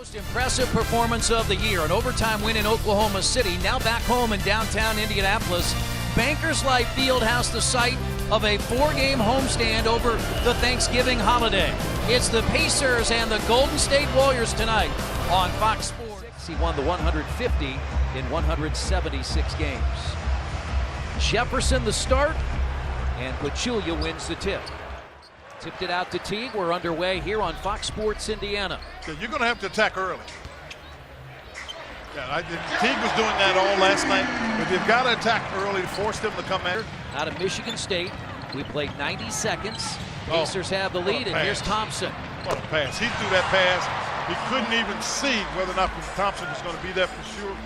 Most impressive performance of the year, an overtime win in Oklahoma City. Now back home in downtown Indianapolis. Bankers Life Fieldhouse, the site of a 4-game homestand over the Thanksgiving holiday. It's the Pacers and the Golden State Warriors tonight on Fox Sports. He won the 150 in 176 games. Jefferson the start, and Pachulia wins the tip. Tipped it out to Teague. We're underway here on Fox Sports Indiana. You're going to have to attack early. Yeah, Teague was doing that all last night, but you've got to attack early to force them to come at. Out of Michigan State, we played 90 seconds. Pacers have the lead, and here's Thompson. What a pass. He threw that pass. He couldn't even see whether or not Thompson was going to be there for sure.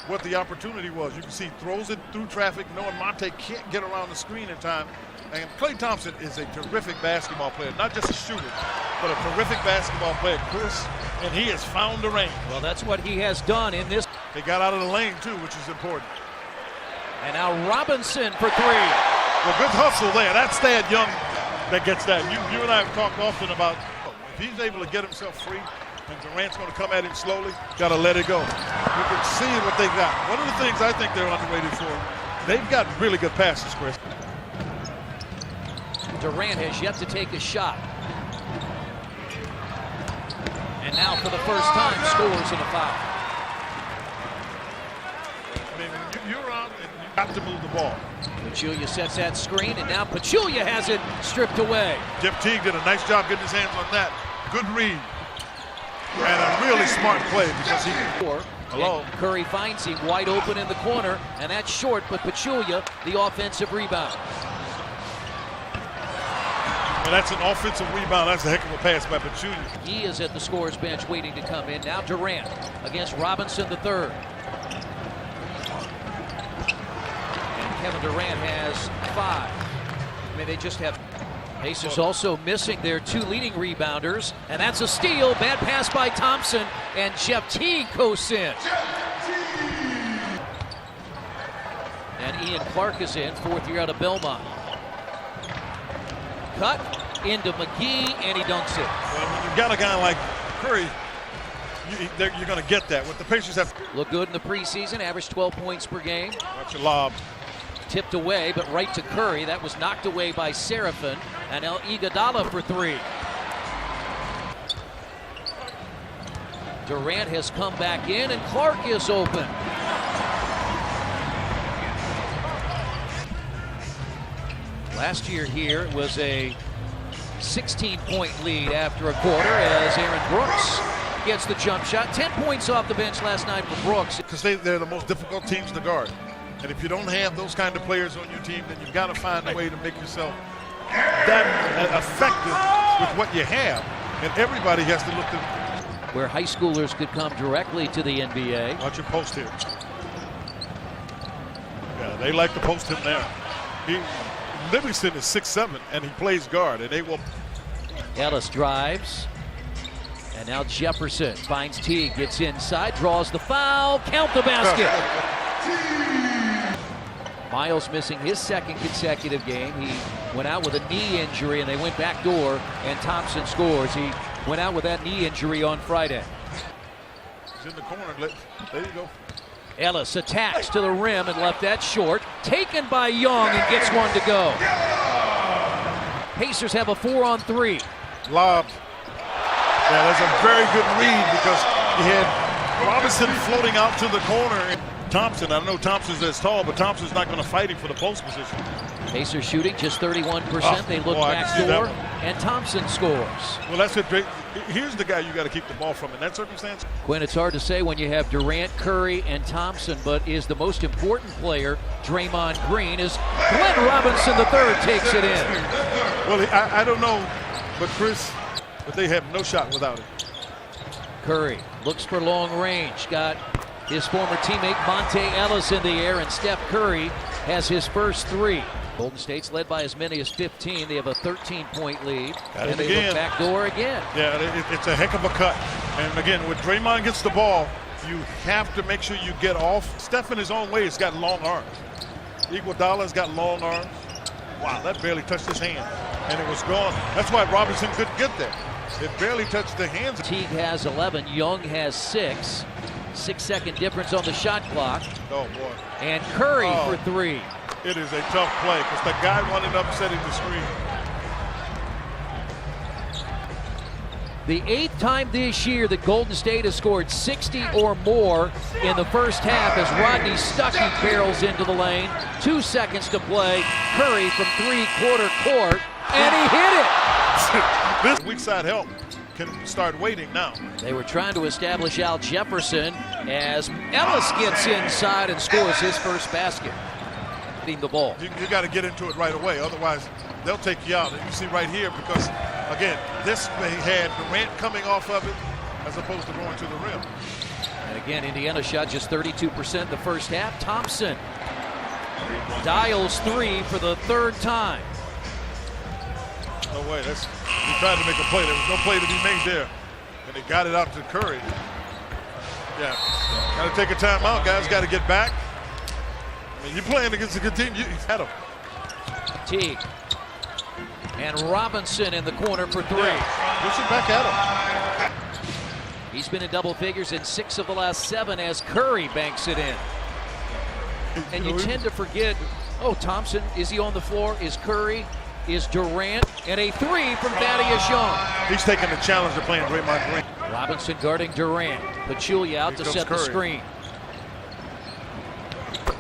What the opportunity was. You can see throws it through traffic, knowing Monte can't get around the screen in time. And Klay Thompson is a terrific basketball player, not just a shooter, but a terrific basketball player, Chris, and he has found the range. Well, that's what he has done in this. They got out of the lane, too, which is important. And now Robinson for three. Well, good hustle there. That's Thad Young that gets that. You and I have talked often about if he's able to get himself free and Durant's going to come at him slowly, got to let it go. You can see what they got. One of the things I think they're underrated for, they've got really good passes, Chris. Durant has yet to take a shot. And now for the first time scores in a foul. I mean, you're out and you got to move the ball. Pachulia sets that screen, and now Pachulia has it stripped away. Jeff Teague did a nice job getting his hands on that. Good read. And a really smart play because he... Hello. And Curry finds him wide open in the corner, and that's short, but Pachulia, the offensive rebound. And that's an offensive rebound. That's a heck of a pass by Pachulia. He is at the scorer's bench waiting to come in. Now Durant against Robinson III. And Kevin Durant has 5. I mean, they just have... Pacers also missing their 2 leading rebounders, and that's a steal. Bad pass by Thompson, and Jeff Teague coasts in. And Ian Clark is in, 4th year out of Belmont. Cut into McGee, and he dunks it. Well, when you've got a guy like Curry, you're going to get that. What the Pacers have... Look good in the preseason, averaged 12 points per game. Watch a lob. Tipped away, but right to Curry. That was knocked away by Seraphin. And El Iguodala for 3. Durant has come back in, and Clark is open. Last year here was a 16-point lead after a quarter as Aaron Brooks gets the jump shot. 10 points off the bench last night for Brooks. Because they're the most difficult teams to guard. And if you don't have those kind of players on your team, then you've got to find a way to make yourself that effective with what you have. And everybody has to look to... Where high schoolers could come directly to the NBA. Watch your post here. Yeah, they like to post him there. Livingston is 6'7", and he plays guard, and they will... Ellis drives. And now Jefferson finds Teague, gets inside, draws the foul, count the basket. Miles missing his 2nd consecutive game. He went out with a knee injury, and they went back door, and Thompson scores. He went out with that knee injury on Friday. He's in the corner. There you go. Ellis attacks to the rim and left that short. Taken by Young and gets one to go. Pacers have a 4-on-3. Lob. Yeah, that's a very good read because he had Robinson floating out to the corner. Thompson, I know Thompson's as tall, but Thompson's not going to fight him for the post position. Pacers shooting just 31%. They look back door, and Thompson scores. Well, that's it. Here's the guy you got to keep the ball from in that circumstance. Quinn, it's hard to say when you have Durant, Curry, and Thompson, but is the most important player Draymond Green as Glenn Robinson III takes it in. Well, I don't know, but Chris, but they have no shot without it. Curry looks for long range. Got his former teammate Monte Ellis in the air, and Steph Curry has his first 3. Golden State's led by as many as 15. They have a 13-point lead. Got and they look back door again. Yeah, it's a heck of a cut. And again, when Draymond gets the ball, you have to make sure you get off. Steph in his own way has got long arms. Iguodala's got long arms. Wow, that barely touched his hand. And it was gone. That's why Robinson couldn't get there. It barely touched the hands. Teague has 11, Young has 6. 6-second difference on the shot clock. Oh, boy. And Curry for 3. It is a tough play because the guy wanted upsetting the screen. The 8th time this year that Golden State has scored 60 or more in the first half as Rodney Stuckey barrels into the lane. 2 seconds to play. Curry from three-quarter court, and he hit it! This weak side help can start waiting now. They were trying to establish Al Jefferson as Ellis gets inside and scores his first basket. Hitting the ball. You got to get into it right away, otherwise they'll take you out. And you see right here, because again, this had Durant coming off of it as opposed to going to the rim. And again, Indiana shot just 32% the first half. Thompson dials 3 for the 3rd time. No way. He tried to make a play. There was no play to be made there. And he got it out to Curry. Yeah. Got to take a timeout, guys. Got to get back. I mean, you're playing against a good team. You had him. Teague. And Robinson in the corner for 3. Yeah. Push it back at him. He's been in double figures in 6 of the last 7 as Curry banks it in. And you tend to forget, Thompson, is he on the floor? Is Curry? Is Durant? And a 3 from Thaddeus Young. He's taking the challenge of playing Draymond Green. Robinson guarding Durant. Pachulia out to set the screen.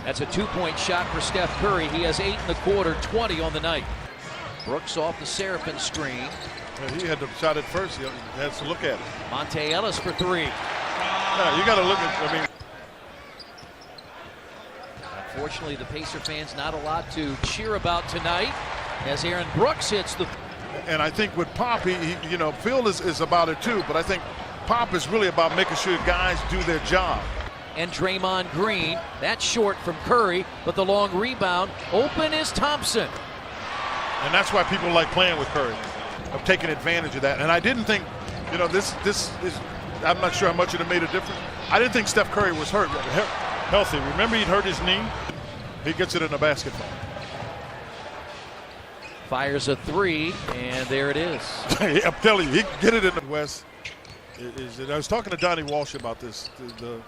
That's a 2-point shot for Steph Curry. He has 8 in the quarter, 20 on the night. Brooks off the Seraphin screen. Yeah, he had to shot it first. He has to look at it. Monte Ellis for 3. Yeah, you got to look at. Unfortunately, the Pacer fans not a lot to cheer about tonight as Aaron Brooks hits the. And I think with Pop, Phil is about it too. But I think Pop is really about making sure guys do their job. And Draymond Green, that's short from Curry, but the long rebound. Open is Thompson. And that's why people like playing with Curry, of taking advantage of that. And I didn't think, this is, I'm not sure how much it made a difference. I didn't think Steph Curry was healthy. Remember, he'd hurt his knee? He gets it in a basketball. Fires a 3, and there it is. I'm telling you, he can get it in the West. I was talking to Donnie Walsh about this, the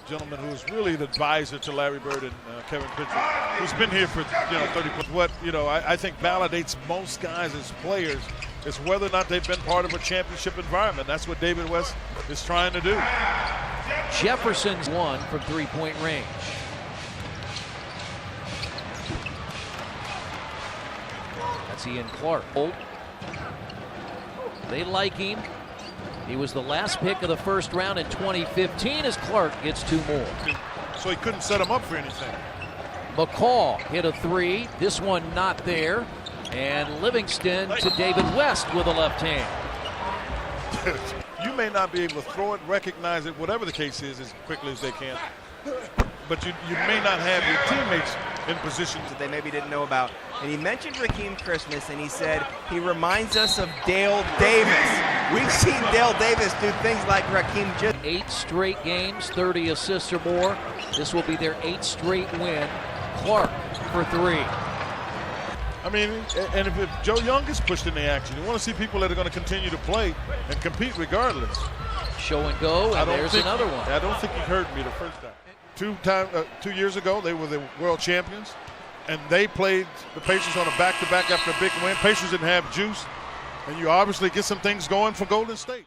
gentleman who is really the advisor to Larry Bird and Kevin Pritchard, who's been here for 30 plus. What I think validates most guys as players is whether or not they've been part of a championship environment. That's what David West is trying to do. Jefferson's 1 from 3-point range. That's Ian Clark. They like him. He was the last pick of the first round in 2015 as Clark gets 2 more. So he couldn't set him up for anything. McCall hit a 3. This one not there. And Livingston to David West with a left hand. You may not be able to throw it, recognize it, whatever the case is, as quickly as they can. But you may not have your teammates in positions that they maybe didn't know about. And he mentioned Raheem Christmas, and he said he reminds us of Dale Davis. We've seen Dale Davis do things like Raheem just 8 straight games, 30 assists or more. This will be their 8th straight win. Clark for 3. I mean, and if Joe Young is pushed in the action, you want to see people that are going to continue to play and compete regardless. Show and go, and there's another one. I don't think he heard me the first time. 2 years ago, they were the world champions, and they played the Pacers on a back-to-back after a big win. Pacers didn't have juice, and you obviously get some things going for Golden State.